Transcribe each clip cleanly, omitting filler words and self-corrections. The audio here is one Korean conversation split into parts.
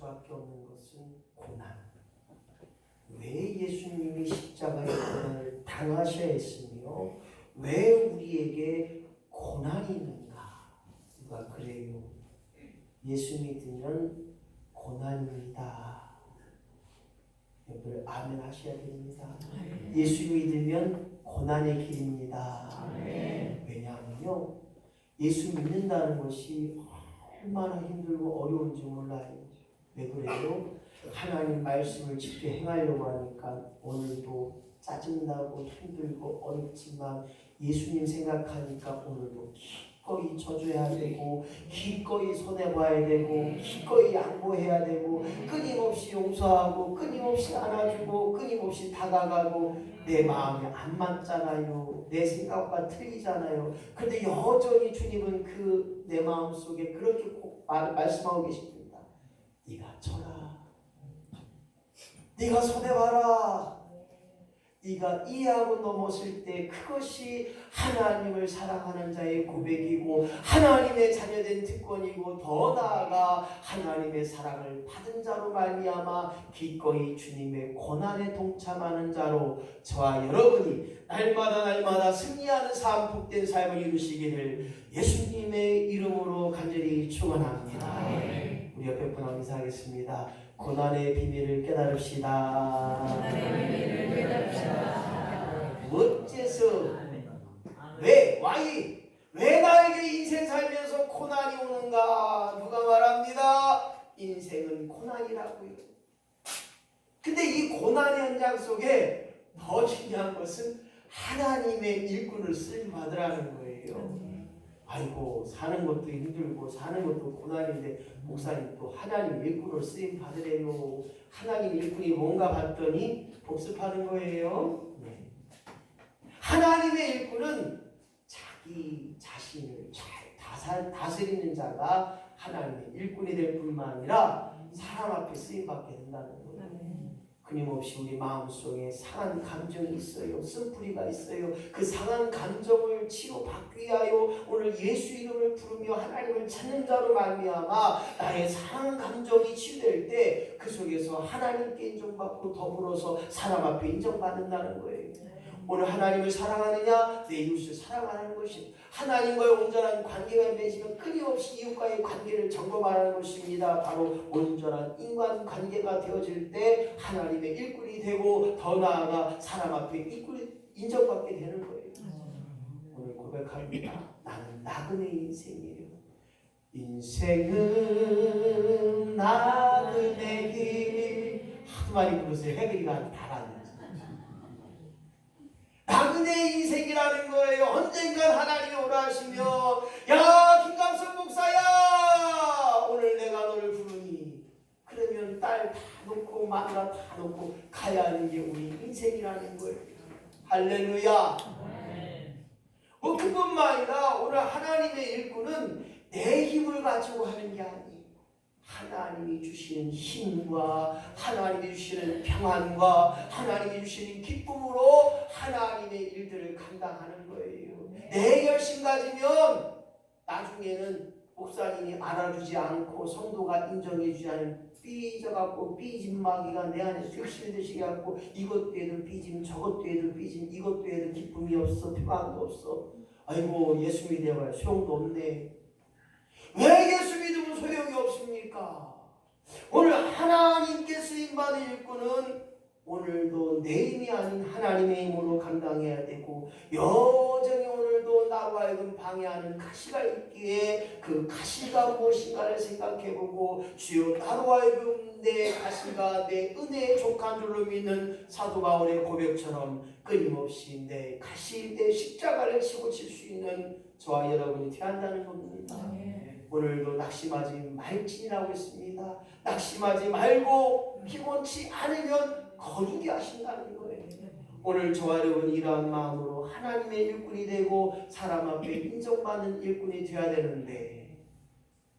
수밖에 없는 것은 고난. 왜 예수님이 십자가의 고난을 당하셔야 했으며 왜 우리에게 고난이 있는가? 누가 그래요? 예수 믿으면 고난입니다. 여러분 아멘 하셔야 됩니다. 예수 믿으면 고난의 길입니다. 왜냐하면요, 예수 믿는다는 것이 얼마나 힘들고 어려운지 몰라요. 왜 그래요? 하나님 말씀을 쉽게 행하려고 하니까 오늘도 짜증나고 힘들고 어렵지만 예수님 생각하니까 오늘도 기꺼이 져줘야 되고 기꺼이 손해봐야 되고 기꺼이 양보해야 되고 끊임없이 용서하고 끊임없이 안아주고 끊임없이 다가가고 내 마음이 안 맞잖아요. 내 생각과 틀리잖아요. 그런데 여전히 주님은 그 내 마음속에 그렇게 꼭 말씀하고 계십니다. 네가 져라. 네가 손해봐라. 네가 이해하고 넘었을 때 그것이 하나님을 사랑하는 자의 고백이고 하나님의 자녀된 특권이고 더 나아가 하나님의 사랑을 받은 자로 말미암아 기꺼이 주님의 고난에 동참하는 자로 저와 여러분이 날마다 승리하는 삶, 복된 삶을 이루시기를 예수님의 이름으로 간절히 축원합니다. 우리 옆에 분하고 인사하겠습니다. 고난의 비밀을 깨달읍시다. 어째서 왜 나에게 인생 살면서 고난이 오는가? 누가 말합니다. 인생은 고난이라고요. 근데 이 고난의 현장 속에 더 중요한 것은 하나님의 일꾼을 쓰임 받으라는 거예요. 아이고 사는 것도 힘들고 사는 것도 고난인데 목사님 또 하나님 일꾼을 쓰임 받으래요. 하나님 일꾼이 뭔가 봤더니 복습하는 거예요. 하나님의 일꾼은 자기 자신을 잘 다스리는 자가 하나님의 일꾼이 될 뿐만 아니라 사람 앞에 쓰임 받게 된다는 거예요. 끊임없이 우리 마음속에 상한 감정이 있어요. 쓴뿌리가 있어요. 그 상한 감정을 치료받기 위하여 오늘 예수 이름을 부르며 하나님을 찾는 자로 말미암아 나의 상한 감정이 치유될 때 그 속에서 하나님께 인정받고 더불어서 사람 앞에 인정받는다는 거예요. 오늘 하나님을 사랑하느냐? 내 이웃을 사랑하는 것입니다. 하나님과의 온전한 관계가 맺으면 끊임없이 이웃과의 관계를 점검하는 것입니다. 바로 온전한 인간관계가 되어질 때 하나님의 일꾼이 되고 더 나아가 사람 앞에 인정받게 되는 거예요. 오늘 고백합니다. 나는 나그네 인생이에요. 인생은 나그네 길. 하도 많이 부르세요. 해글이가 달아요. 나그네 인생이라는 거예요. 언젠간 하나님이 오라 하시면 야 김감성 목사야 오늘 내가 너를 부르니 그러면 딸 다 놓고 마누라 다 놓고 가야 하는 게 우리 인생이라는 거예요. 할렐루야. 그뿐만 아니라 오늘 하나님의 일꾼은 내 힘을 가지고 하는 게 아니에요. 하나님이 주시는 힘과 하나님이 주시는 평안과 하나님이 주시는 기쁨으로 하나님의 일들을 감당하는 거예요. 내 열심 가지면 나중에는 목사님이 알아주지 않고 성도가 인정해주지 않은 삐져갖고 삐짐마귀가 내 안에 쇠실 드시게 하고 이것도 해도 삐짐 저것도 해도 삐짐 이것도 해도 기쁨이 없어 평안도 없어. 아이고 예수 믿어봐야 소용도 없네. 왜 예수 믿으면 소용이 없습니까? 오늘 하나님께 쓰임받은 일꾼은 오늘도 내 힘이 아닌 하나님의 힘으로 감당해야 되고 여전히 오늘도 나로 하여금 방해하는 가시가 있기에 그 가시가 무엇인가를 생각해보고 주여 나로 하여금 내 가시가 내 은혜에 족한 줄로 믿는 사도 바울의 고백처럼 끊임없이 내 가시 내 십자가를 치고 칠 수 있는 저와 여러분이 되어야 한다는 겁니다. 오늘도 낙심하지 말지니라고 했습니다. 낙심하지 말고 피곤치 않으면 거두게 하신다는 거예요. 오늘 저와 여러분이 이러한 마음으로 하나님의 일꾼이 되고 사람 앞에 인정받는 일꾼이 되어야 되는데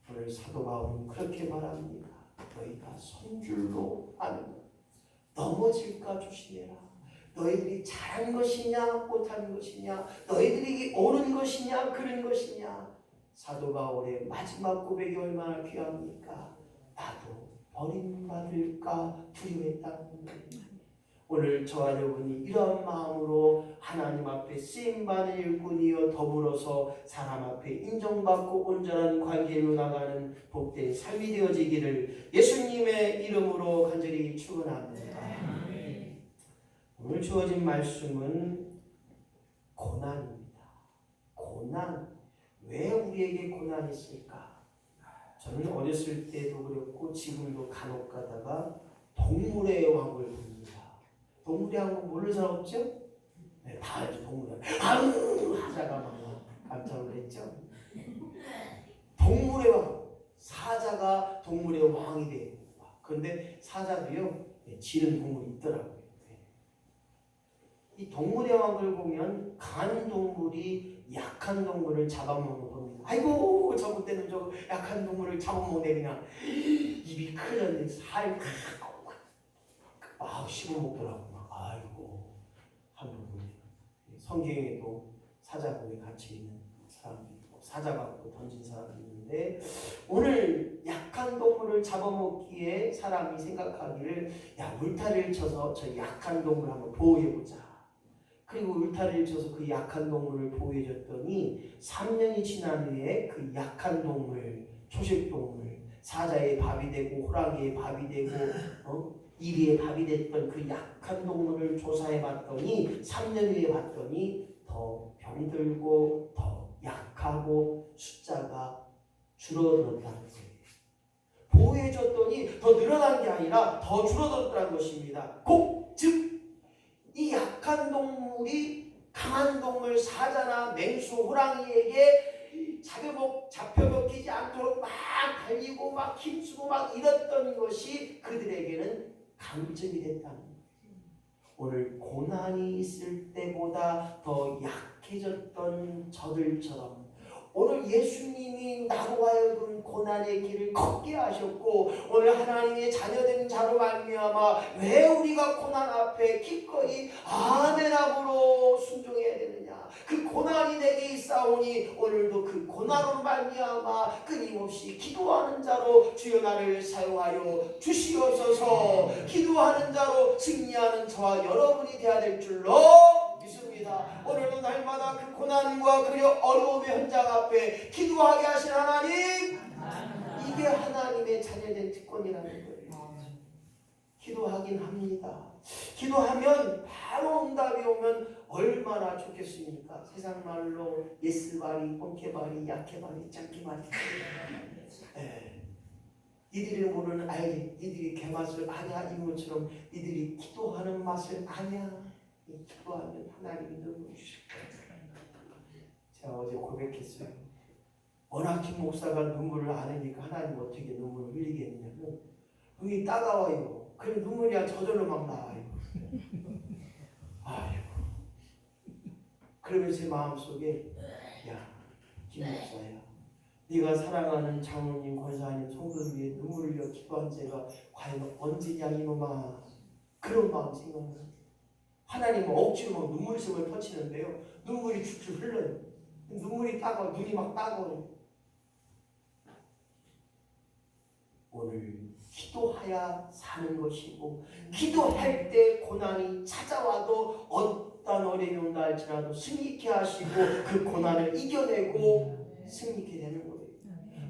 오늘 사도 바울은 그렇게 말합니다. 너희가 손줄로 아는 넘어질까 조심해라. 너희들이 잘한 것이냐 못한 것이냐 너희들이 옳은 것이냐 그른 것이냐. 사도 바울의 마지막 고백이 얼마나 귀합니까? 나도 버림받을까 두려워했다는 거예요. 오늘 저와 여러분이 이런 마음으로 하나님 앞에 쓰임받는 일꾼이여 더불어서 사람 앞에 인정받고 온전한 관계로 나가는 복된 삶이 되어지기를 예수님의 이름으로 간절히 축원합니다. 오늘 주어진 말씀은 고난입니다. 고난. 왜 우리에게 고난이 있을까? 저는 어렸을 때도 그랬고 지금도 간혹 가다가 동물의 왕을 봅니다. 동물의 왕은 모르는 사람 없죠? 네, 다 알죠. 동물의 왕. 아우 하자가 막 깜짝 놀랐죠? 동물의 왕. 사자가 동물의 왕이 돼요. 그런데 사자도요 지는 동물이 있더라고요. 이 동물의 왕을 보면 강한 동물이 약한 동물을 잡아먹는 겁니다. 아이고 저것 때는 저 약한 동물을 잡아먹네. 그냥 입이 크졌는데 살 막 씹어먹더라고. 아이고 한 부분이 성경에도 사자굴에 갇혀 있는 사람이 있고 사자 갖고 던진 사람이 있는데 오늘 약한 동물을 잡아먹기에 사람이 생각하기를 야 울타리를 쳐서 저 약한 동물 한번 보호해보자. 그리고 울타리를 쳐서 그 약한 동물을 보호해줬더니 3년이 지난 후에 그 약한 동물 초식동물 사자의 밥이 되고 호랑이의 밥이 되고 이리의 밥이 됐던 그 약한 동물을 조사해봤더니 3년 후에 봤더니 더 병들고 더 약하고 숫자가 줄어들었다는 거예요. 보호해줬더니 더 늘어난 게 아니라 더 줄어들었다는 것입니다. 즉 이 약한 동물이 강한 동물 사자나 맹수 호랑이에게 잡혀먹히지 않도록 막 달리고 막 힘쓰고 막 이랬던 것이 그들에게는 강점이 됐다는 거예요. 오늘 고난이 있을 때보다 더 약해졌던 저들처럼 오늘 예수님이 나로 하여금 고난의 길을 걷게 하셨고 오늘 하나님의 자녀된 자로 말미암아 왜 우리가 고난 앞에 기꺼이 아멘함으로 순종해야 되느냐. 그 고난이 내게 있사오니 오늘도 그 고난으로 말미암아 끊임없이 기도하는 자로 주여 나를 사용하여 주시옵소서. 기도하는 자로 승리하는 저와 여러분이 되어야 될 줄로 믿습니다. 오늘도 날마다 그 고난과 그 어려움의 현장 앞에 기도하게 하신 하나님, 이게 하나님의 자녀된 특권이라는 거예요. 기도하긴 합니다. 기도하면 바로 응답이 오면 얼마나 좋겠습니까? 세상 말로 예스바리, 뽕케바리, 야케바리, 짱케바리. 니들이 모르는 알리, 니들이 개맛을 아냐 이모처럼 니들이 기도하는 맛을 아냐. 기도하면 하나님이 눈물 주실 거예요. 제가 어제 고백했어요. 워낙 김 목사가 눈물을 안 흘리니까 하나님 어떻게 눈물을 흘리겠냐면 눈이 따가워요. 그럼 눈물이 저절로 막 나와요. 아이고. 그러면서 제 마음속에 야 김 목사야 네가 사랑하는 장로님, 권사님, 성도들 위해 눈물을 흘려 기도한 제가 과연 언제냐 이놈아. 그런 마음 생각나요. 하나님은 억지로 막 눈물샘을 퍼치는데요. 눈물이 줄줄 흘러요. 눈물이 따가워. 눈이 막 따가워요. 오늘 기도하야 사는 것이고 기도할 때 고난이 찾아와도 어떤 어려움이 온다 할지라도 승리케 하시고 그 고난을 이겨내고 승리케 되는 거예요.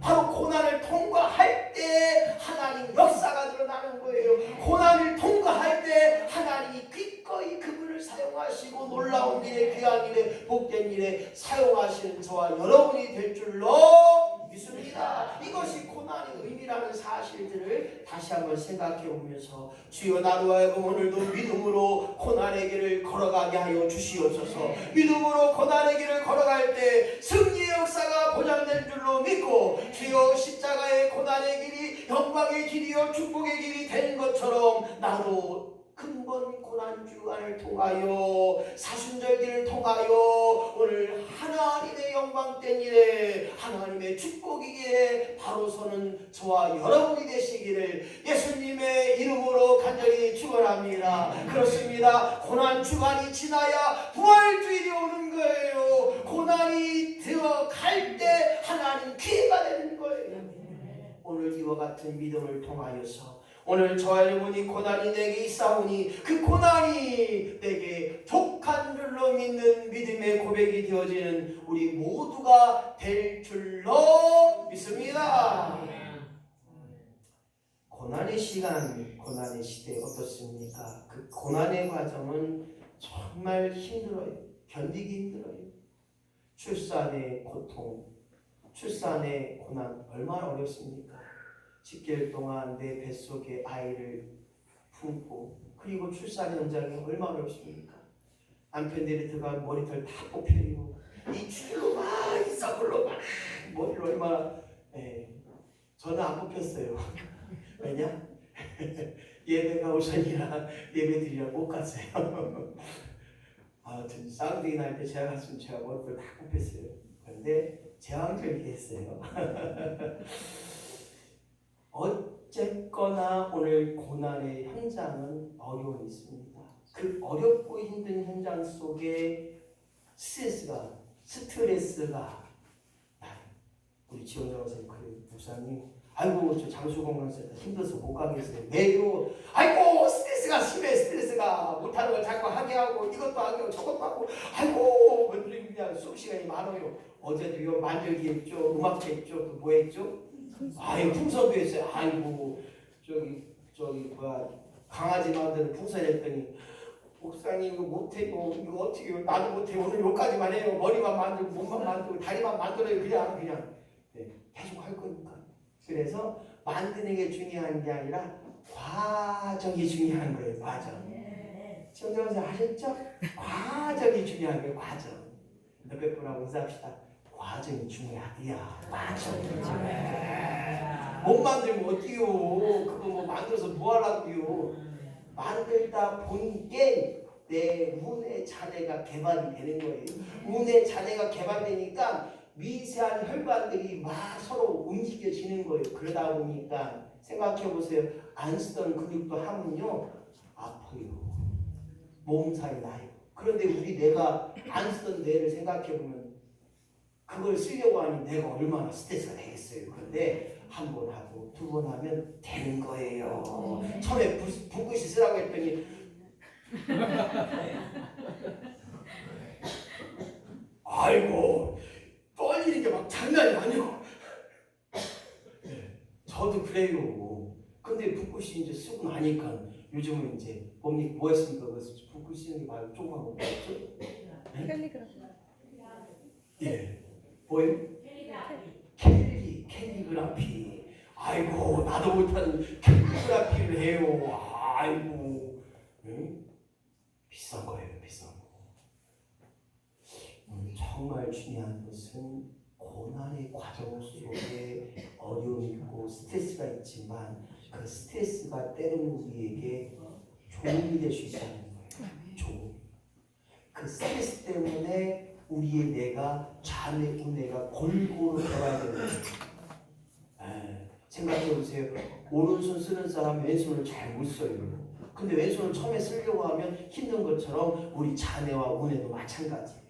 바로 고난을 통과할 때 하나님 역사가 드러나는 거예요. 고난을 통과할 때 하나님이 기꺼이 그분을 사용하시고 놀라운 일에 귀한 일에 복된 일에 사용하시는 저와 여러분이 될 줄로 믿습니다. 이것이 고난의 의미라는 사실들을 다시 한번 생각해 보면서 주여 나로 하여금 오늘도 믿음으로 고난의 길을 걸어가게 하여 주시옵소서. 믿음으로 고난의 길을 걸어갈 때 승리의 역사가 보장될 줄로 믿고 주여 십자가의 고난의 길이 영광의 길이요 축복의 길이 된 것처럼 나로 근본 고난 주간을 통하여 사순절기를 통하여 오늘 하나님의 영광된 일에 하나님의 축복이기에 바로 서는 저와 여러분이 되시기를 예수님의 이름으로 간절히 축원합니다. 그렇습니다. 고난 주간이 지나야 부활주일이 오는 거예요. 고난이 되어갈 때 하나님 기회가 되는 거예요. 오늘 이와 같은 믿음을 통하여서 오늘 저와 여러분이 고난이 내게 있사오니 그 고난이 내게 족한 줄로 믿는 믿음의 고백이 되어지는 우리 모두가 될 줄로 믿습니다. 고난의 시간, 고난의 시대 어떻습니까? 그 고난의 과정은 정말 힘들어요. 견디기 힘들어요. 출산의 고통, 출산의 고난 얼마나 어렵습니까? 10개월 동안 내 뱃속에 아이를 품고 그리고 출산 현장이 얼마나 어렵습니까? 남편들이 들어간 머리털 다 뽑혀요. 이 줄로 막 이서글로 막 머리를 얼마나 저는 안 뽑혔어요. 왜냐? 예배가 우선이라 예배드리라 못 갔어요. 아무튼 쌍둥이 날 때 제가 갔으면 제가 머리털 다 뽑혔어요. 그런데 제왕절개 했어요. 어쨌거나 오늘 고난의 현장은 어려움이 있습니다. 그 어렵고 힘든 현장 속에 스트레스가 나요. 우리 지원자 선생님, 그 목사님, 아이고 저 장수건강센터 힘들어서 못 가겠어요. 왜요? 아이고 스트레스가 심해. 스트레스가 못하는 걸 자꾸 하게 하고 이것도 하고 저것도 하고 아이고 그냥 수업 시간이 많아요. 어제도 이거 만들기 했죠. 음악 했죠. 또 뭐 했죠? 아유 풍선도 했어요. 아이고 저기 뭐야 강아지 만드는 풍선 했더니 목사님 이거 못해요. 이거 어떻게 해요? 나도 못해요. 오늘 여기까지만 해요. 머리만 만들고 몸만 만들고 다리만 만들어요. 그냥 계속 할 거니까. 그래서 만드는 게 중요한 게 아니라 과정이 중요한 거예요. 과정. 시청자분들 하셨죠? 과정이 중요한 거예요. 과정. 몇백 분하고 인사합시다. 과정이 중요하디야. 과정. 못 만들면 어때요? 그거 뭐 만들어서 뭐 하라고요? 만들다 보니까 내 운의 자네가 개발이 되는 거예요. 운의 자네가 개발되니까 미세한 혈관들이 막 서로 움직여지는 거예요. 그러다 보니까 생각해 보세요. 안 쓰던 근육도 하면요 아파요. 몸살이 나요. 그런데 우리 뇌가 안 쓰던 뇌를 생각해 보면 그걸 쓰려고 하니 내가 얼마나 스트레스가 되겠어요. 그런데 한 번 하고 두 번 하면 되는 거예요. 처음에 붓글씨 쓰라고 했더니 아이고 떨리는 게 막 장난이 아니야. 저도 그래요. 근데 붓글씨 이제 쓰고 나니까 요즘은 이제 뭐 했습니까? 그래서 붓글씨 쓰는 게 말고 조그만 거 뭐였죠? 캘리그라피. 예. 뭐예요? 캘리그라피. 아이고 나도 못하는 캘리그라피를 해요. 아이고 비싼 거예요. 비싼 거. 정말 중요한 것은 고난의 과정 속에 어려움이 있고 스트레스가 있지만 그 스트레스가 때로는 우리에게 조언이 될 수 있다는 거예요. 조언. 그 스트레스 때문에 우리의 뇌가 자네 우뇌가 골고루 돌아야 되는 거예요. 생각해 보세요. 오른손 쓰는 사람 왼손을 잘 못 써요. 근데 왼손을 처음에 쓰려고 하면 힘든 것처럼 우리 자네와 우뇌도 마찬가지예요.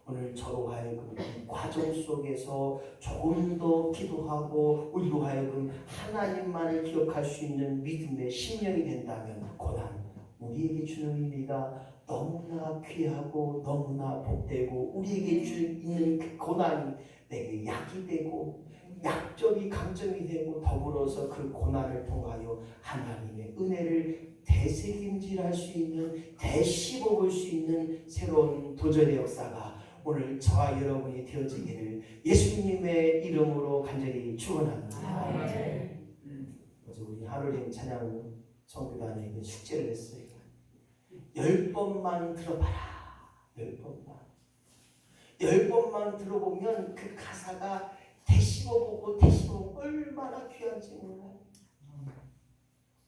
오늘 저로 하여금 이 과정 속에서 조금 더 기도하고 우리로 하여금 하나님만을 기억할 수 있는 믿음의 심령이 된다면 고난 우리에게 주는 의미가 너무나 귀하고 너무나 복되고 우리에게 있는 그 고난이 내게 약이 되고 약점이 강점이 되고 더불어서 그 고난을 통하여 하나님의 은혜를 되새김질할 수 있는 되씹어볼 수 있는 새로운 도전의 역사가 오늘 저와 여러분이 되어지기를 예수님의 이름으로 간절히 축원합니다. 어제 우리 하루림 찬양 성교단에 숙제를 했어요. 10번만 들어봐라. 10번만. 10번만 들어보면 그 가사가 되씹어보고 얼마나 귀한지 몰라요.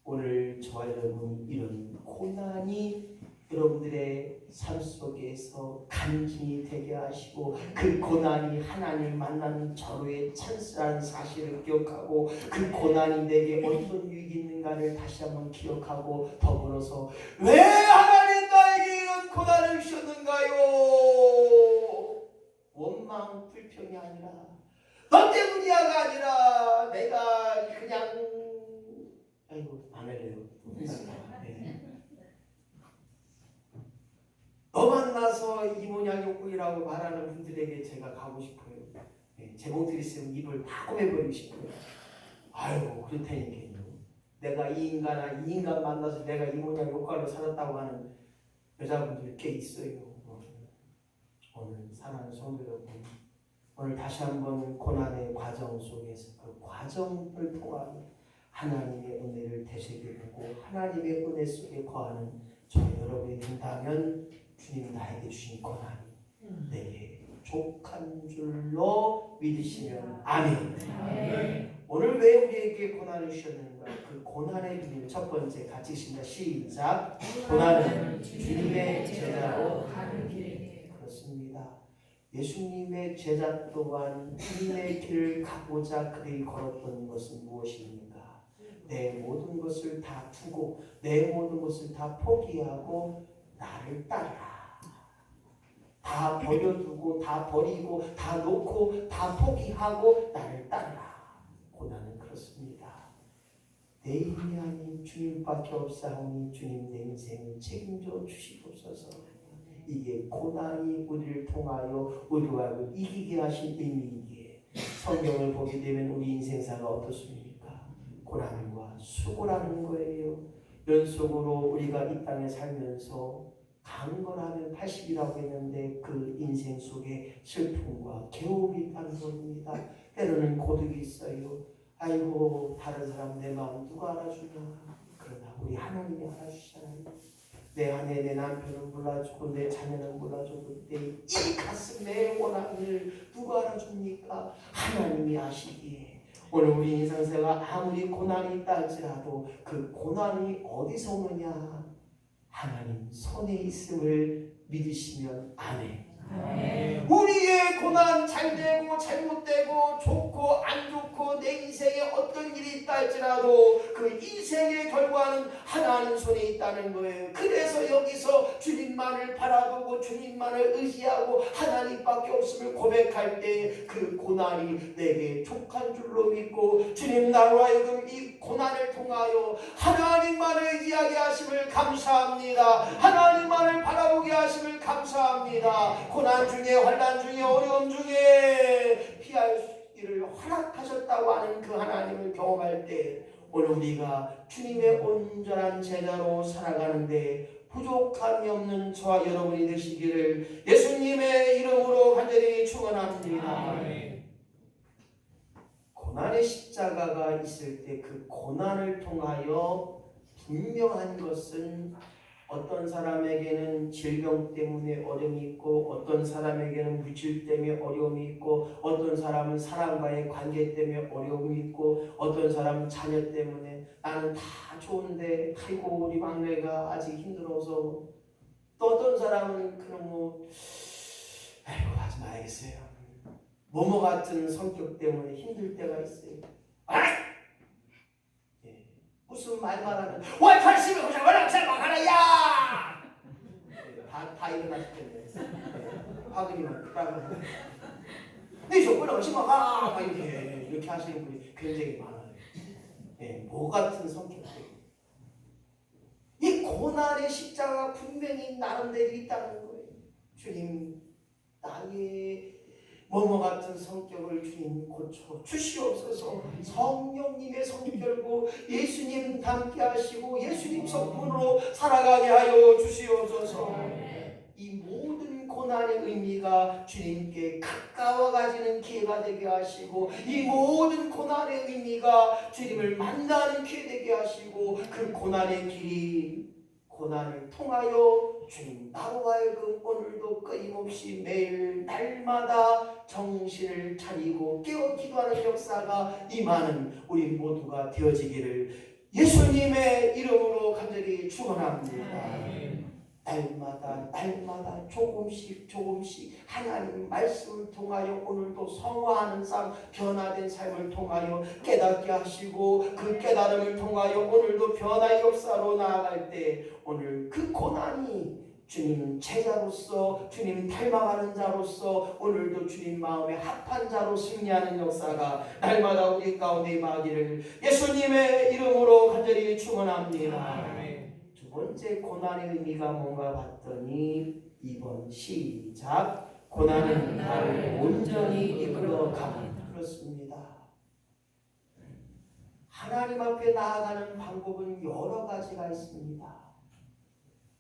오늘 저와 여러분 이런 고난이 여러분들의 삶 속에서 간증이 되게 하시고 그 고난이 하나님 만나는 절호의 찬스라는 사실을 기억하고 그 고난이 내게 어떤 유익이 있는가를 다시 한번 기억하고 더불어서 왜 하나님 나에게 이런 고난을 주셨는가요? 원망 불평이 아니라 너 때문이야가 아니라 내가 그냥 아이고 안 할래요. 네. 너 만나서 이모냐욕국이라고 말하는 분들에게 제가 가고 싶어요. 네. 제목들이 있으면 입을 다 꼬매버리고 싶어요. 아유 그렇다니까요. 내가 이 인간 만나서 내가 이모냐욕국으로 살았다고 하는 여자분들이 꽤 있어요. 오늘 사랑하는 성도 여러분, 오늘 다시 한번 고난의 과정 속에서 그 과정을 통하여 하나님의 은혜를 되새겨보고 하나님의 은혜 속에 거하는 저 여러분이 된다면 주님 나에게 주신 고난이 내게 족한 줄로 믿으시면 아멘. 오늘 왜 우리에게 고난을 주셨는가? 그 고난의 비밀 첫 번째 같이 읽습니다. 시작. 고난은 주님의 제자로 가는 길이에요. 그렇습니다. 예수님의 제자 또한 주님의 길을 가고자 그들이 걸었던 것은 무엇입니까? 내 모든 것을 다 두고 내 모든 것을 다 포기하고 나를 따르라. 다 버려두고 다 버리고 다 놓고 다 포기하고 나를 따르라. 고난은 그렇습니다. 내 힘이 아닌 주님밖에 없사오니 주님 내 인생을 책임져 주시옵소서. 이게 고난이 우리를 통하여 우리와 이기게 하신 의미이기에 성경을 보게 되면 우리 인생사가 어떻습니까? 고난과 수고라는 거예요. 연속으로 우리가 이 땅에 살면서 강건하면 80이라고 했는데 그 인생 속에 슬픔과 괴로움이 있다는 겁니다. 때로는 고독이 있어요. 아이고 다른 사람 내 마음 누가 알아주나. 그러나 우리 하나님이 알아주시잖아요. 내 아내 내 남편은 몰라주고 내 자녀는 몰라주고 이 가슴의 고난을 누가 알아줍니까? 하나님이 아시기에 오늘 우리 인생사가 아무리 고난이 있다 할지라도 그 고난이 어디서 오느냐? 하나님 손에 있음을 믿으시면 아멘. 우리의 고난 잘되고 잘못되고 좋고 안 좋고 내 인생에 어떤 일이 있다 할지라도 그 인생의 결과는 하나님 손에 있다는 거예요. 그래서 여기서 주님만을 바라보고 주님만을 의지하고 하나님밖에 없음을 고백할 때 그 고난이 내게 족한 줄로 믿고 주님 나로 하여금 이 고난을 통하여 하나님만을 의지하게 하심을 감사합니다. 하나님만을 바라보게 하심을 감사합니다. 고난 중에 환난 중에 어려움 중에 피할 일을 허락하셨다고 하는 그 하나님을 경험할 때 오늘 우리가 주님의 온전한 제자로 살아가는데 부족함이 없는 저와 여러분이 되시기를 예수님의 이름으로 간절히 축원합니다. 고난의 십자가가 있을 때 그 고난을 통하여 분명한 것은 어떤 사람에게는 질병 때문에 어려움이 있고 어떤 사람에게는 물질 때문에 어려움이 있고 어떤 사람은 사람과의 관계 때문에 어려움이 있고 어떤 사람은 자녀 때문에 나는 다 좋은데 아이고 우리 막내가 아직 힘들어서 또 어떤 사람은 그럼 아이고 하지 말겠어요. 뭐뭐 같은 성격 때문에 힘들 때가 있어요. 무슨 말만 하면 왜 관심이 그냥 원랑살 막하나 야! 다 일어나실 텐데 화근이만 그러면 네 저거는 얼마나 막 이렇게 하시는 분이 굉장히 많아요. 뭐 같은 성격들 이 고난의 십자가 분명히 나름대로 있다는 거예요. 주님 나의 뭐뭐 같은 성격을 주님 고쳐 주시옵소서. 성령님의 성결고 예수님 닮게 하시고 예수님 성품으로 살아가게 하여 주시옵소서. 이 모든 고난의 의미가 주님께 가까워가지는 기회가 되게 하시고 이 모든 고난의 의미가 주님을 만나는 기회 되게 하시고 그 고난의 길이 고난을 통하여 주님 나로 하여금 오늘도 끊임없이 매일 날마다 정신을 차리고 깨어 기도하는 역사가 임하는 우리 모두가 되어지기를 예수님의 이름으로 간절히 축원합니다. 날마다 조금씩 하나님 말씀을 통하여 오늘도 성화하는 삶 변화된 삶을 통하여 깨닫게 하시고 그 깨달음을 통하여 오늘도 변화의 역사로 나아갈 때 오늘 그 고난이 주님 제자로서 주님 닮아가는 자로서 오늘도 주님 마음에 합한 자로 승리하는 역사가 날마다 우리 가운데 임하기를 예수님의 이름으로 간절히 축원합니다. 두 번째 고난의 의미가 뭔가 봤더니 2번 시작. 고난은 나를 온전히 이끌어갑니다. 그렇습니다. 하나님 앞에 나아가는 방법은 여러 가지가 있습니다.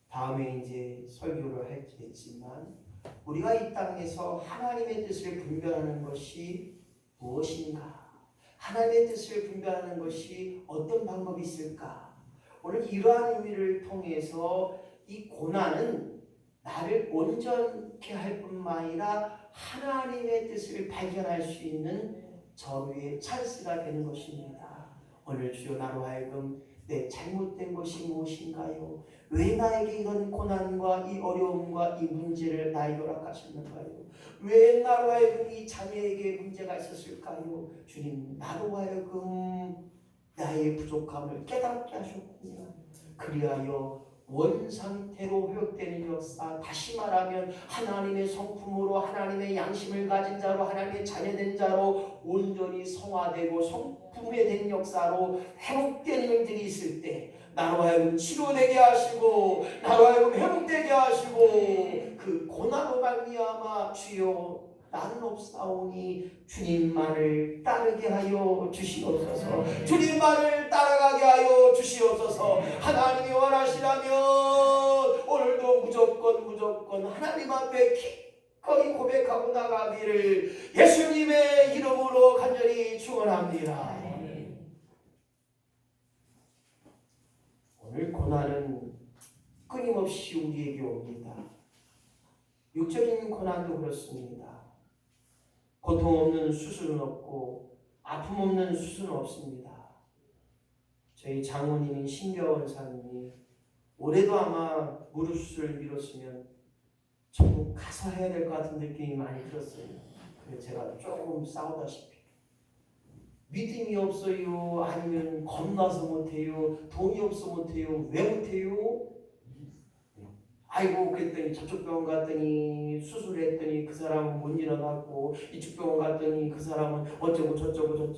다음에 이제 설교를 했지만 우리가 이 땅에서 하나님의 뜻을 분별하는 것이 무엇인가? 하나님의 뜻을 분별하는 것이 어떤 방법이 있을까? 오늘 이러한 의미를 통해서 이 고난은 나를 온전케 할 뿐만 아니라 하나님의 뜻을 발견할 수 있는 저의 찬스가 되는 것입니다. 오늘 주여 나로 하여금 내 잘못된 것이 무엇인가요? 왜 나에게 이런 고난과 이 어려움과 이 문제를 나에게 허락하셨는가요? 왜 나로 하여금 이 자녀에게 문제가 있었을까요? 주님 나로 하여금 나의 부족함을 깨닫게 하셨군요. 그리하여 원상태로 회복되는 역사, 다시 말하면 하나님의 성품으로 하나님의 양심을 가진 자로 하나님의 자녀된 자로 온전히 성화되고 성품에 된 역사로 회복되는 일들이 있을 때 나로 하여금 치료되게 하시고 나로 하여금 회복되게 하시고 그 고난으로 말미암아 주여 나는 없사오니 주님만을 따르게 하여 주시옵소서. 주님만을 따라가게 하여 주시옵소서. 하나님이 원하시라면 오늘도 무조건 하나님 앞에 기꺼이 고백하고 나가기를 예수님의 이름으로 간절히 축원합니다. 오늘 고난은 끊임없이 우리에게 옵니다. 육적인 고난도 그렇습니다. 고통 없는 수술은 없고 아픔 없는 수술은 없습니다. 저희 장모님인 신겨원 사님이 올해도 아마 무릎 수술을 미뤘으면 전부 가서 해야 될 것 같은 느낌이 많이 들었어요. 그래서 제가 조금 싸우다시피 믿음이 없어요? 아니면 겁나서 못해요? 돈이 없어 못해요? 왜 못해요? 아이고 그랬더니 저쪽 병원 갔더니 수술했더니 그 사람은 못 일어나고 이쪽 병원 갔더니 그 사람은 어쩌고 저쩌고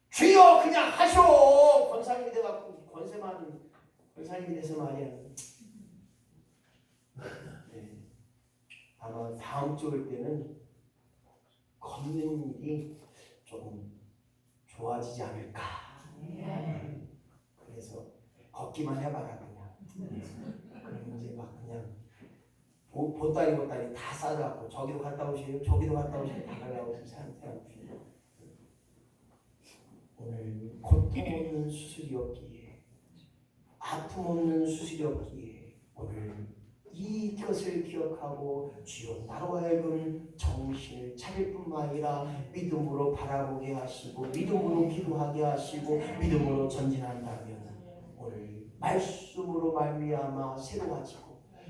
주여 그냥 하셔. 권사님이 돼갖고 권세 많은 권사님이 돼서 말이야. 네. 아마 다음 주 올 때는 걷는 일이 조금 좋아지지 않을까. 그래서 걷기만 해봐라 그냥. 그럼 이제 막 그냥 보따리 다 싸갖고 저기도 갔다 오세요, 저기도 갔다 오세요, 다 가려고 사람한테 오늘 고통 없는 수술이었기에 아픔 없는 수술이었기에 오늘 이것을 기억하고 주여 나로 하여금 정신을 차릴 뿐만 아니라 믿음으로 바라보게 하시고 믿음으로 기도하게 하시고 믿음으로 전진한다면 오늘 말씀으로 말미암아 새로워지고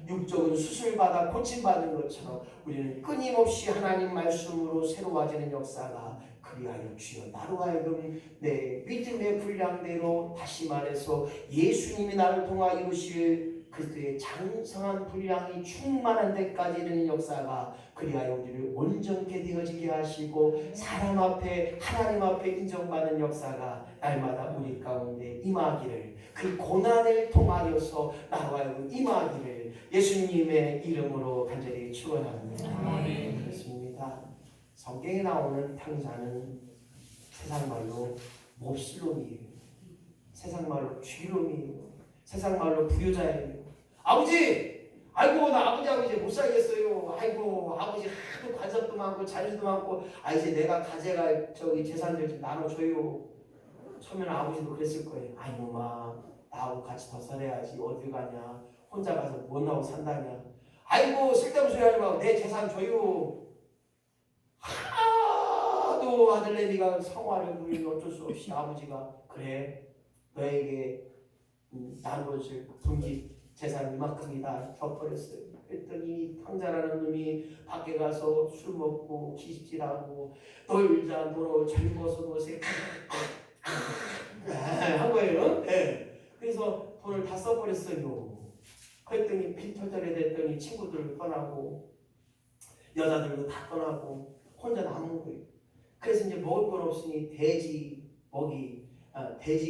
육적은 수술받아 고침받는 것처럼 우리는 끊임없이 하나님 말씀으로 새로워지는 역사가 그리하여 주여 나로 하여금 내 믿음의 분량대로 다시 말해서 예수님이 나를 통하여 이루실 그리스도의 장성한 분량이 충만한 데까지 이르는 역사가 그리하여 우리를 온전케 되어지게 하시고 사람 앞에 하나님 앞에 인정받는 역사가 날마다 우리 가운데 임하기를 그 고난을 통하여서 나로 하여금 임하기를 예수님의 이름으로 간절히 축원합니다. 그렇습니다. 성경에 나오는 탕자는 세상 말로 몹쓸놈이에요. 세상 말로 쥐놈이에요. 세상 말로 불효자예요. 아버지! 아이고 나 아버지하고 이제 못 살겠어요. 아이고 아버지 하도 관섭도 많고 자유도 많고 이제 내가 가져갈 저기 재산들 좀 나눠줘요. 처음에는 아버지도 그랬을 거예요. 이놈아 나하고 같이 더 살아야지 어딜 가냐. 혼자 가서 뭐하고 산다냐. 아이고 쓸데없는 소리 하지 말고 내 재산 줘요. 하도 아들내미가 성화를 부리니 어쩔 수 없이 아버지가 그래 너에게 나눠줄 분기 재산 이만큼이다 져버렸어요. 그랬더니 탕자라는 놈이 밖에 가서 술 먹고 기집질하고 놀자 놀어 젊어서 노세 한 거예요. 네. 그래서 돈을 다 써버렸어요. 버렸어요. 그랬더니 빈털터리 됐더니 친구들도 떠나고 여자들도 다 떠나고 혼자 남은 거예요. 그래서 이제 먹을 건 없으니 돼지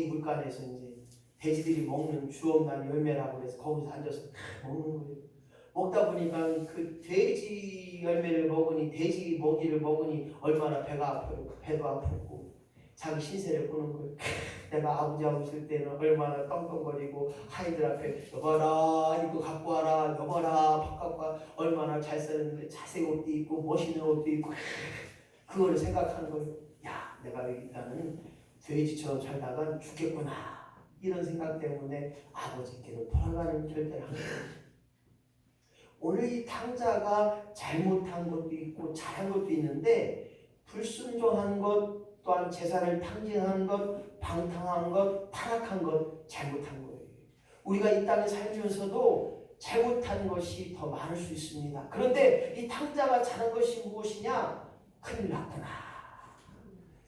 물간에서 이제 돼지들이 먹는 주엄난 열매라고 해서 거기서 앉아서 먹는 거예요. 먹다 보니까 그 돼지 열매를 먹으니 돼지 먹이를 먹으니 얼마나 배가 아프고 배도 아프고 자기 신세를 보는 거예요. 내가 아버지하고 있을 때는 얼마나 떵떵거리고 아이들 앞에 여봐라 이거 갖고 와라 여봐라 밥 갖고 와 얼마나 잘 사는데 자색 옷도 입고 멋있는 옷도 입고 그거를 생각하는 거예요. 야 내가 일단은 돼지처럼 살다가 죽겠구나 이런 생각 때문에 아버지께로 돌아가는 결단을 한 거예요. 오늘 이 탕자가 잘못한 것도 있고 잘한 것도 있는데 불순종한 것 또한 재산을 탕진한 것, 방탕한 것, 타락한 것, 잘못한 거예요. 우리가 이 땅에 살면서도 잘못한 것이 더 많을 수 있습니다. 그런데 이 탕자가 잘한 것이 무엇이냐? 큰일 났구나.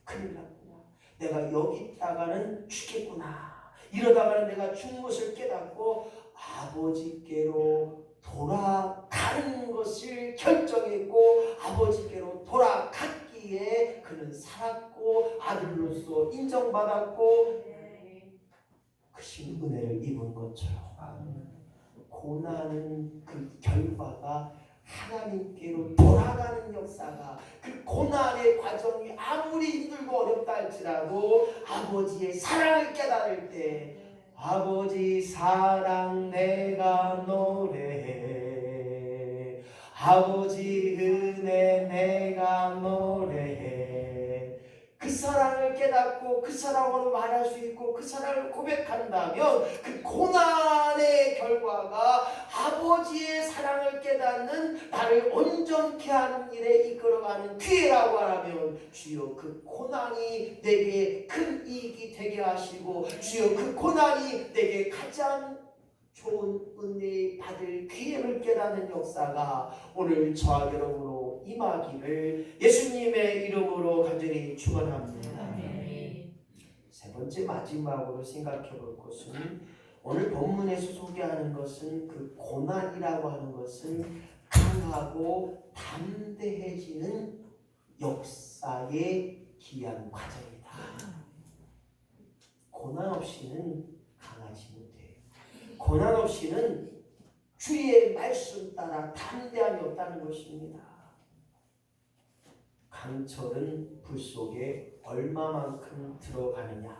큰일 났구나. 내가 여기 있다가는 죽겠구나. 이러다가는 내가 죽는 것을 깨닫고 아버지께로 돌아가는 것을 결정했고 아버지께로 돌아갔기에 그는 살았고 아들로서 인정받았고 크신 은혜를 입은 것처럼 고난은 그 결과가 하나님께로 돌아가는 역사가 그 고난의 과정이 아무리 힘들고 어렵다 할지라도 아버지의 사랑을 깨달을 때 아버지 사랑 내가 노래해 아버지 은혜 내가 노래해 그 사랑을 깨닫고 그 사랑으로 말할 수 있고 그 사랑을 고백한다면 그 고난의 결과가 아버지의 사랑을 깨닫는 나를 온전케 하는 일에 이끌어가는 기회라고 하면 주여 그 고난이 내게 큰 이익이 되게 하시고 주여 그 고난이 내게 가장 좋은 은혜 받을 기회를 깨닫는 역사가 오늘 저와 여러분으로 임하기를 예수님의 이름으로 간절히 축원합니다. 세 번째 마지막으로 생각해 볼 것은 오늘 본문에서 소개하는 것은 그 고난이라고 하는 것은 강하고 담대해지는 역사의 귀한 과정이다. 고난 없이는 강하지 못해요. 고난 없이는 주의 말씀 따라 담대함이 없다는 것입니다. 강철은 불 속에 얼마만큼 들어가느냐,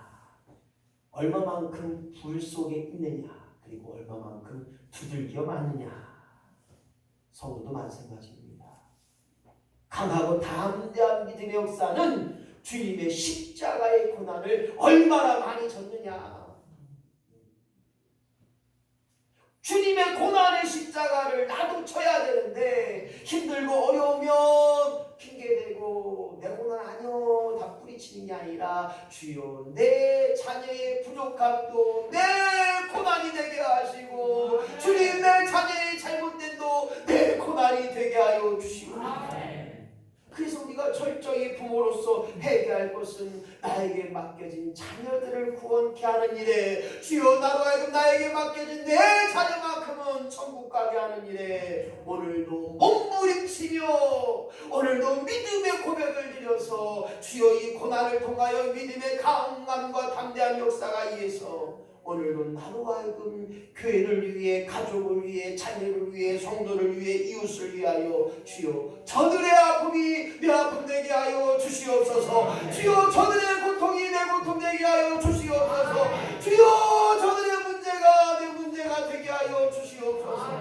얼마만큼 불 속에 있느냐, 그리고 얼마만큼 두들겨 맞느냐. 성도도 마찬가지입니다. 강하고 담대한 믿음의 역사는 주님의 십자가의 고난을 얼마나 많이 졌느냐. 주님의 고난의 십자가를 나도 쳐야 되는데 힘들고 어려우면 핑계대고 내 고난 아니요 다 뿌리치는 게 아니라 주여 내 자녀의 부족함도 내 고난이 되게 하시고 주님 내 자녀의 잘못된도 내 고난이 되게 하여 주시고 그래서 우리가 철저히 부모로서 해야 할 것은 나에게 맡겨진 자녀들을 구원케 하는 일에 주여 나로 하여금 나에게 맡겨진 내 자녀만큼은 천국 가게 하는 일에 오늘도 몸부림치며 오늘도 믿음의 고백을 드려서 주여 이 고난을 통하여 믿음의 강함과 담대한 역사가 이에서 오늘도 나로 하여금 교회를 위해 가족을 위해 자녀를 위해 성도를 위해 이웃을 위하여 주여 저들의 아픔이 내 아픔 되게 하여 주시옵소서. 주여 저들의 고통이 내 고통 되게 하여 주시옵소서. 주여 저들의 문제가 내 문제가 되게 하여 주시옵소서.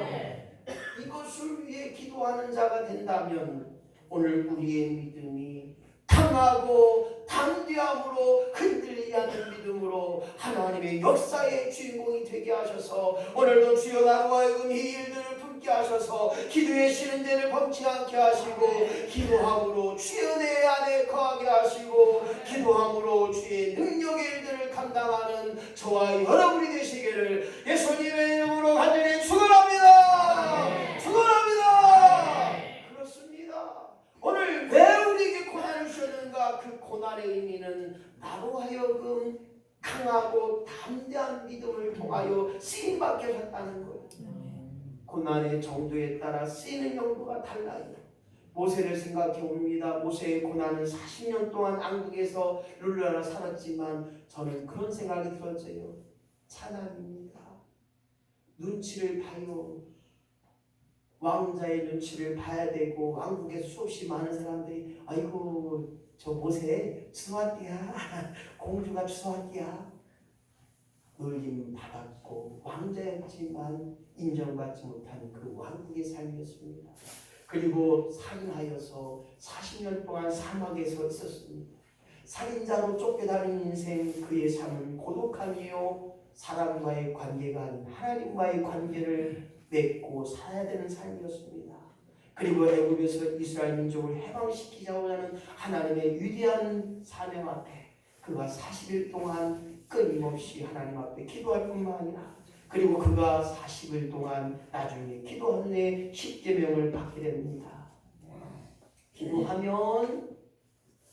이것을 위해 기도하는 자가 된다면 오늘 우리의 믿음이 강하고 담대함으로 흔들리지 않는 믿음으로 하나님의 역사의 주인공이 되게 하셔서 오늘도 주여 나로 하여금 이 일들을 품게 하셔서 기도의 쉬는 데를 범치 않게 하시고 기도함으로 주의 은혜 안에 거하게 하시고 기도함으로 주의 능력의 일들을 감당하는 저와 여러분이 되시기를 예수님의 이름으로 간절히 축원합니다. 축원합니다. 그렇습니다. 오늘 왜 우리에게 고난을 주셨는가? 그 고난의 의미는 나로 하여금 강하고 담대한 믿음을 통하여 쓰임받게 하셨다는 거예요. 고난의 정도에 따라 쓰이는 용도가 달라요. 모세를 생각해 봅니다. 모세의 고난은 40년 동안 왕국에서 룰루라 살았지만 저는 그런 생각이 들었어요. 찬양입니다. 눈치를 봐요. 왕자의 눈치를 봐야 되고 왕국에 수없이 많은 사람들이 아이고 저 모세 추수왔디야 공주가 추수왔디야 놀림 받았고 왕자였지만 인정받지 못한 그 왕국의 삶이었습니다. 그리고 살인하여서 40년 동안 사막에서 있었습니다. 살인자로 쫓겨다니는 인생 그의 삶은 고독함이요 사람과의 관계가 아닌 하나님과의 관계를 맺고 살아야 되는 삶이었습니다. 그리고 애굽에서 이스라엘 민족을 해방시키자고 하는 하나님의 위대한 사명 앞에 그가 40일 동안 끊임없이 하나님 앞에 기도할 뿐만 아니라 그리고 그가 40일 동안 나중에 기도한 후에 십계명을 받게 됩니다. 기도하면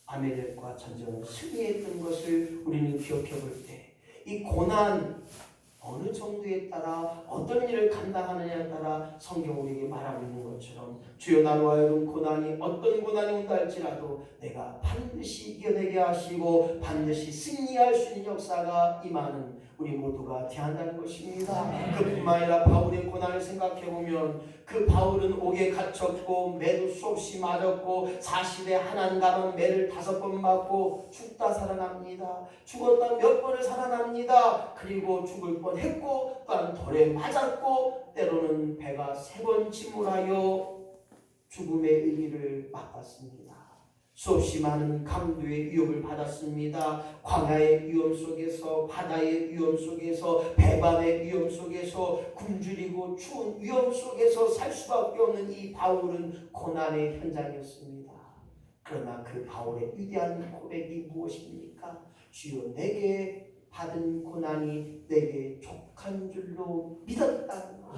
아멜렉과 전쟁을 승리했던 것을 우리는 기억해 볼 때 이 고난 어느 정도에 따라 어떤 일을 감당하느냐에 따라 성경 우리에게 말하고 있는 것처럼 주여 나로 하여금 고난이 어떤 고난이 온다 할지라도 내가 반드시 이겨내게 하시고 반드시 승리할 수 있는 역사가 임하는 우리 모두가 대한다는 것입니다. 그뿐만 아니라 바울의 고난을 생각해보면 그 바울은 옥에 갇혔고 매도 수없이 맞았고 40에 한한 가면 매를 5번 맞고 죽다 살아납니다. 죽었다 몇 번을 살아납니다. 그리고 죽을 뻔했고 또한 돌에 맞았고 때로는 배가 3번 침몰하여 죽음의 의미를 맛봤습니다. 수없이 많은 강도의 위협을 받았습니다. 광야의 위험 속에서 바다의 위험 속에서 배반의 위험 속에서 굶주리고 추운 위험 속에서 살 수밖에 없는 이 바울은 고난의 현장이었습니다. 그러나 그 바울의 위대한 고백이 무엇입니까? 주여 내게 받은 고난이 내게 족한 줄로 믿었다는 것.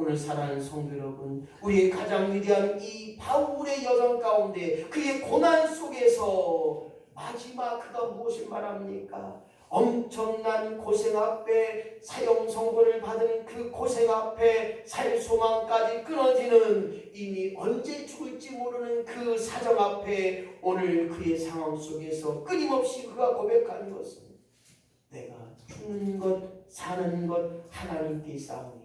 오늘 사랑하는 성도 여러분, 우리의 가장 위대한 이 바울의 여정 가운데 그의 고난 속에서 마지막 그가 무엇을 말합니까? 엄청난 고생 앞에 사형 선고를 받은 그 고생 앞에 살 소망까지 끊어지는 이미 언제 죽을지 모르는 그 사정 앞에 오늘 그의 상황 속에서 끊임없이 그가 고백하는 것은 내가 죽는 것 사는 것 하나님께 있사오니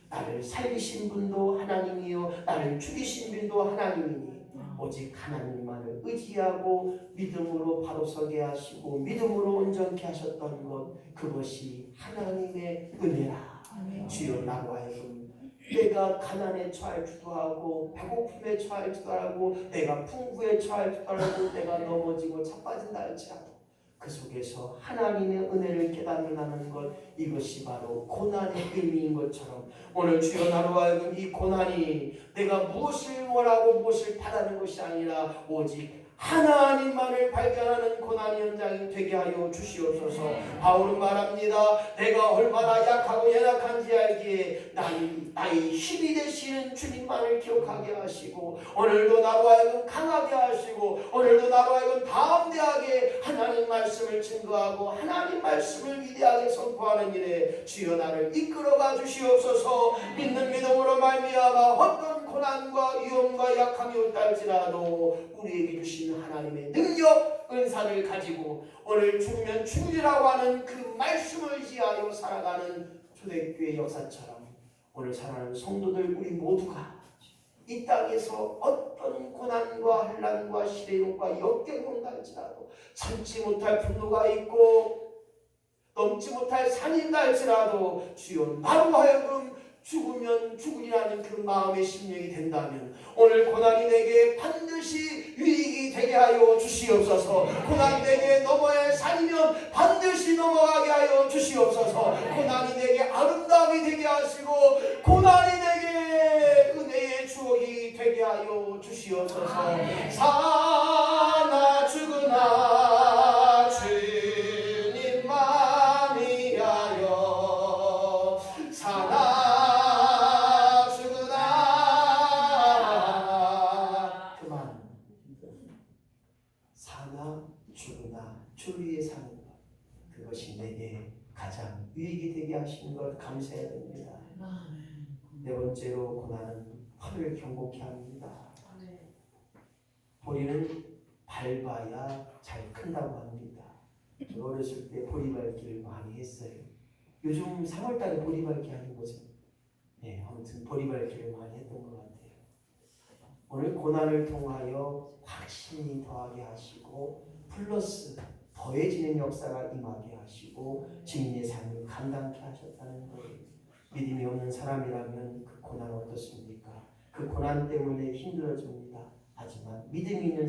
나를 살리신 분도 하나님이요 나를 죽이신 분도 하나님이니 오직 하나님만을 의지하고 믿음으로 바로 서게 하시고 믿음으로 온전케 하셨던 것 그것이 하나님의 은혜라. 주여 나로 하여금 내가 가난에 처할지도 하고 배고픔에 처할지도 하고 내가 풍부에 처할지도 하고 내가 넘어지고 자빠진다 할지라도 그 속에서 하나님의 은혜를 깨닫는다는 것 이것이 바로 고난의 의미인 것처럼 오늘 주여 나로 하여금 이 고난이 내가 무엇을 원하고 무엇을 바라는 것이 아니라 오직 하나님만을 발견하는 고난 현장이 되게 하여 주시옵소서. 바울은 말합니다. 내가 얼마나 약하고 연약한지 알기에 나의 힘이 되시는 주님만을 기억하게 하시고 오늘도 나로 하여금 강하게 하시고 오늘도 나로 하여금 담대하게 하나님 말씀을 증거하고 하나님 말씀을 위대하게 선포하는 일에 주여 나를 이끌어가 주시옵소서. 믿는 믿음으로 말미암아 어떤 고난과 위험과 약함이 올다 할지라도 우리에게 주신 하나님의 능력 은사를 가지고 오늘 죽으면 죽으리라고 하는 그 말씀을 의지하여 살아가는 초대교회 역사처럼 오늘 사랑하는 성도들 우리 모두가 이 땅에서 어떤 고난과 환난과 시련과 역경이 온다 할지라도 참지 못할 분노가 있고 넘지 못할 산이 있다 할지라도 주여 나로 하여금 죽으면 죽으리라는 그 마음의 심령이 된다면 오늘 고난이 내게 반드시 유익이 되게 하여 주시옵소서. 고난이 내게 넘어야 할 산이면 반드시 넘어가게 하여 주시옵소서. 고난이 내게 아름다움이 되게 하시고 고난이 내게 은혜의 추억이 되게 하여 주시옵소서. 사나 죽으나 주님만 위하여 사나 주를 위해 사는 것 것이 내게 가장 유익이 되게 하시는 것 감사해야 됩니다. 네 번째로 고난은 혀를 경고케 합니다. 보리는 밟아야 잘 큰다고 합니다. 저 어렸을 때 보리밟기를 많이 했어요. 요즘 3월달에 보리밟기 하는 거죠. 네, 아무튼 보리밟기를 많이 했던 것 같아요. 오늘 고난을 통하여 확신이 더하게 하시고 플러스 더해지는 역사가 임하게 하시고 증인의 삶을 감당케 하셨다는 거예요. 믿음이 없는 사람이라면 그 고난 어떻습니까? 그 고난 때문에 힘들어집니다. 하지만 믿음이 있는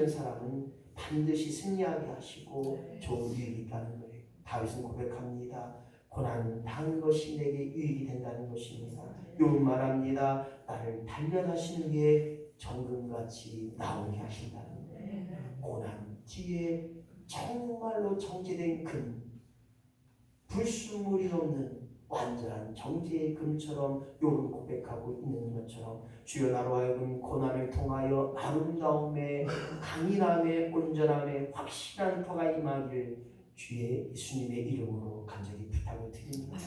사람은 반드시 승리하게 하시고 좋은 유익이 있다는 거예요. 다윗은 고백합니다. 고난 당한 것이 내게 유익이 된다는 것입니다. 욥은 말합니다. 나를 단련하시는 게 정금같이 나오게 하신다는 거예요. 고난 뒤에 정말로 정제된 금, 불순물이 없는 완전한 정제의 금처럼 욥은 고백하고 있는 것처럼 주여 나로 하여금 고난을 통하여 아름다움에 강인함에 온전함에 확실한 터가 임하기를 주의 예수님의 이름으로 간절히 부탁을 드립니다.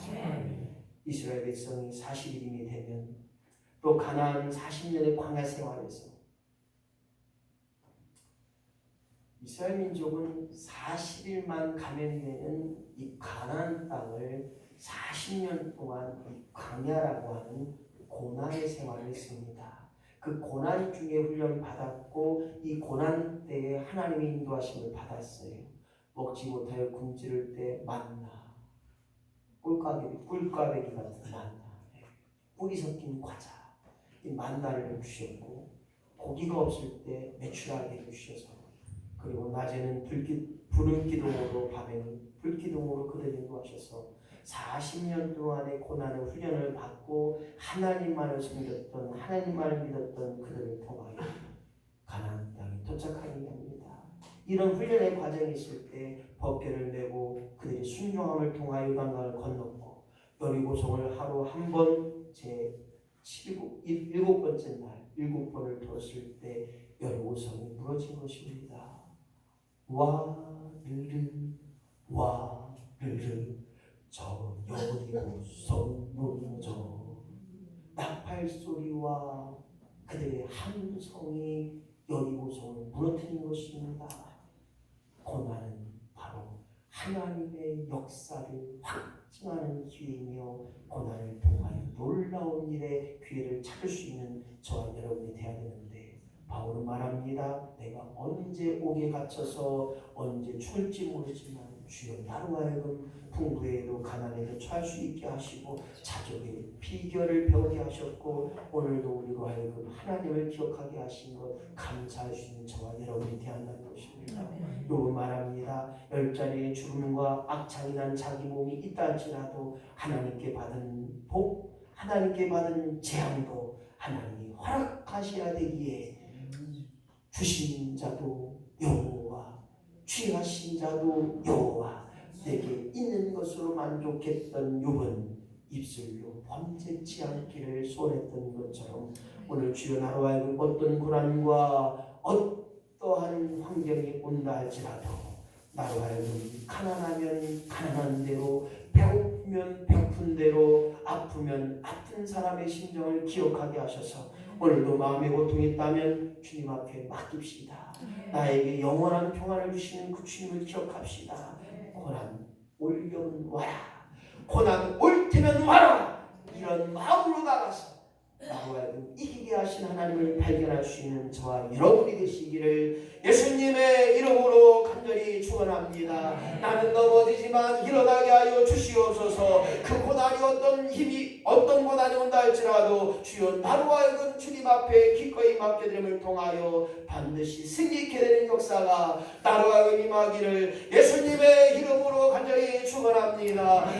이스라엘 백성이 40일이 되면 또 가나안 40년의 광야 생활에서 이스라엘 민족은 40일만 가면 되는 이 가나안 땅을 40년 동안 이 광야라고 하는 고난의 생활을 했습니다. 그 고난 중에 훈련을 받았고 이 고난 때에 하나님의 인도하심을 받았어요. 먹지 못하여 굶주릴 때 만나, 꿀꽈배기 같은 만나, 꿀이 섞인 과자, 이 만나를 주셨고 고기가 없을 때 메추라기를 주셔서 그리고 낮에는 부른 기둥으로 밤에는 불기둥으로 그들을 인도하셔서 40년 동안의 고난의 훈련을 받고 하나님만을 섬겼던 하나님만을 믿었던 그들을 통하여 가나안 땅에 도착하게 합니다. 이런 훈련의 과정이 있을 때 법궤를 메고 그들이 순종함을 통하여 요단강을 건넜고 여리고성을 하루 한 번 일곱 번째 날 7번을 돌았을 때 여리고성이 무너진 것입니다. 와르르 저 여리고성 무너져 나팔 소리와 그들의 함성이 여리고성을 무너뜨린 것입니다. 고난은 바로 하나님의 역사를 확증하는 기회이며 고난을 통하여 놀라운 일의 기회를 찾을 수 있는 저와 여러분이 되어야 되는데 바울은 말합니다. 내가 언제 옥에 갇혀서 언제 죽을지 모르지만 주여 나로 하여금 풍부에도 가난에도 처할 수 있게 하시고 자족의 비결을 배우게 하셨고 오늘도 우리로 하여금 하나님을 기억하게 하신 것 감사할 수 있는 저와 여러분이 되었다는 것입니다. 욥은 말합니다. 10자리의 죽음과 악창이 난 자기 몸이 있다 할지라도 하나님께 받은 복, 하나님께 받은 재앙도 하나님이 허락하셔야 되기에 주신 자도 여호와, 취하신 자도 여호와, 내게 있는 것으로 만족했던 욥은 입술로 범죄치 않기를 소원했던 것처럼 오늘 주여 나로 하여금 어떤 고난과 어떠한 환경이 온다 할지라도 나로 하여금 가난하면 가난한 대로 배고프면 배고픈 대로 아프면 아픈 사람의 심정을 기억하게 하셔서 오늘도 마음의 고통이 있다면 주님 앞에 맡깁시다. 나에게 영원한 평안을 주시는 그 주님을 기억합시다. 고난 올 겨울은 와라, 고난 올 테면 와라, 이런 마음으로 나가서 나로 하여금 이기게 하신 하나님을 발견할 수 있는 저와 여러분이 되시기를 예수님의 이름으로 간절히 축원합니다. 나는 넘어지지만 일어나게 하여 주시옵소서. 그 고난이 어떤 고난이 온다 할지라도 주여 나로 하여금 주님 앞에 기꺼이 맡겨드림을 통하여 반드시 승리케 되는 역사가 나로 하여금 임하기를 예수님의 이름으로 간절히 축원합니다.